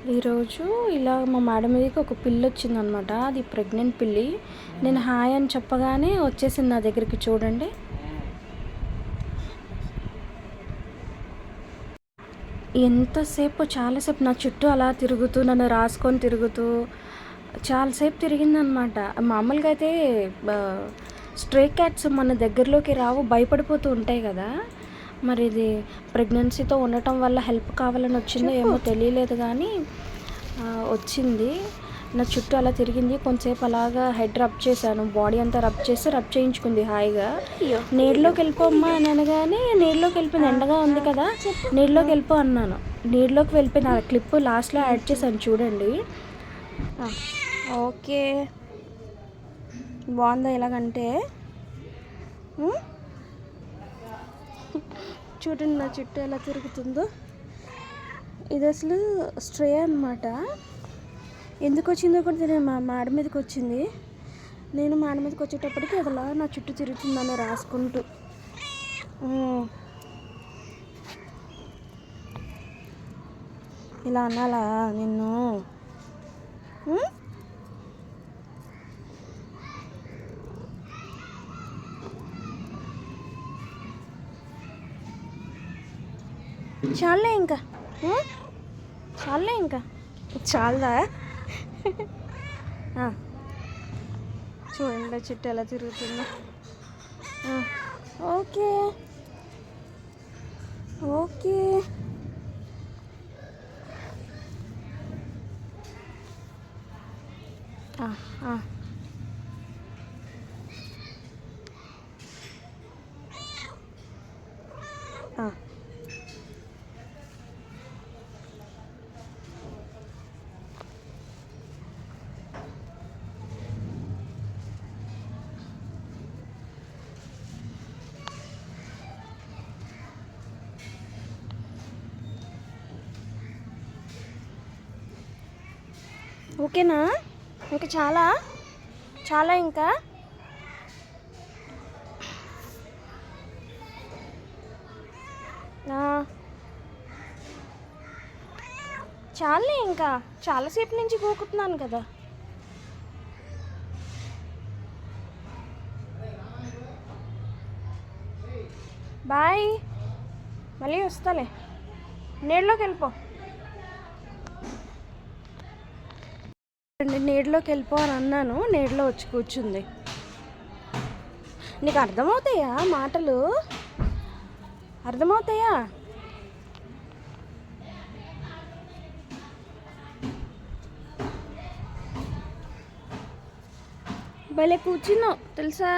ఈరోజు ఇలా మా మేడం మీదకి ఒక పిల్లి వచ్చిందనమాట. అది ప్రెగ్నెంట్ పిల్లి. నేను హాయ్ అని చెప్పగానే వచ్చేసింది నా దగ్గరికి. చూడండి, ఎంతసేపు, చాలాసేపు నా చుట్టూ అలా తిరుగుతూ, నన్ను రాసుకొని తిరుగుతూ చాలాసేపు తిరిగిందనమాట. మామూలుగా అయితే స్ట్రే క్యాట్స్ మన దగ్గరలోకి రావు, భయపడిపోతూ ఉంటాయి కదా. మరి ఇది ప్రెగ్నెన్సీతో ఉండటం వల్ల హెల్ప్ కావాలని వచ్చిందో ఏమో తెలియలేదు, కానీ వచ్చింది. నా చుట్టూ అలా తిరిగింది. కొంతసేపు అలాగా హెడ్ రబ్ చేశాను, బాడీ అంతా రబ్ చేయించుకుంది హాయిగా. నీళ్ళలోకి వెళ్ళిపోమ్మా అని అనగానే నీళ్ళలోకి వెళ్ళిపోయింది. ఎండగా ఉంది కదా, నీళ్ళలోకి వెళ్ళిపో అన్నాను. నీళ్ళలోకి వెళ్ళిపోయిన ఆ క్లిప్ లాస్ట్లో యాడ్ చేశాను చూడండి. ఓకే, బాగుందా ఇలాగంటే? చూడండి నా చుట్టూ ఎలా తిరుగుతుందో. ఇది అసలు స్ట్రే అనమాట. ఎందుకు వచ్చిందో కూడా తెలియదు. మా మేడ మీదకి వచ్చింది. నేను మేడ మీదకి వచ్చేటప్పటికి అదలా నా చుట్టూ తిరుగుతుందని రాసుకుంటూ. ఇలా అనాలా నిన్ను? చాలే ఇంకా, చాలే ఇంకా, చాలా. చూడండి చుట్టూ ఎలా తిరుగుతుందో. ఓకే ఓకే, ఓకేనా? ఇంకా చాలా చాలా, ఇంకా చాలే, ఇంకా చాలాసేపు నుంచి గోకుతున్నాను కదా. బాయ్, మళ్ళీ వస్తాలే. నీళ్ళలోకి వెళ్ళిపో, నీళ్ళలోకి వెళ్ళిపో అని అన్నాను. నీళ్ళలో వచ్చి కూర్చుంది. నీకు అర్థమవుతాయా మాటలు? అర్థమవుతాయా? భలే కూర్చున్నావు తెలుసా?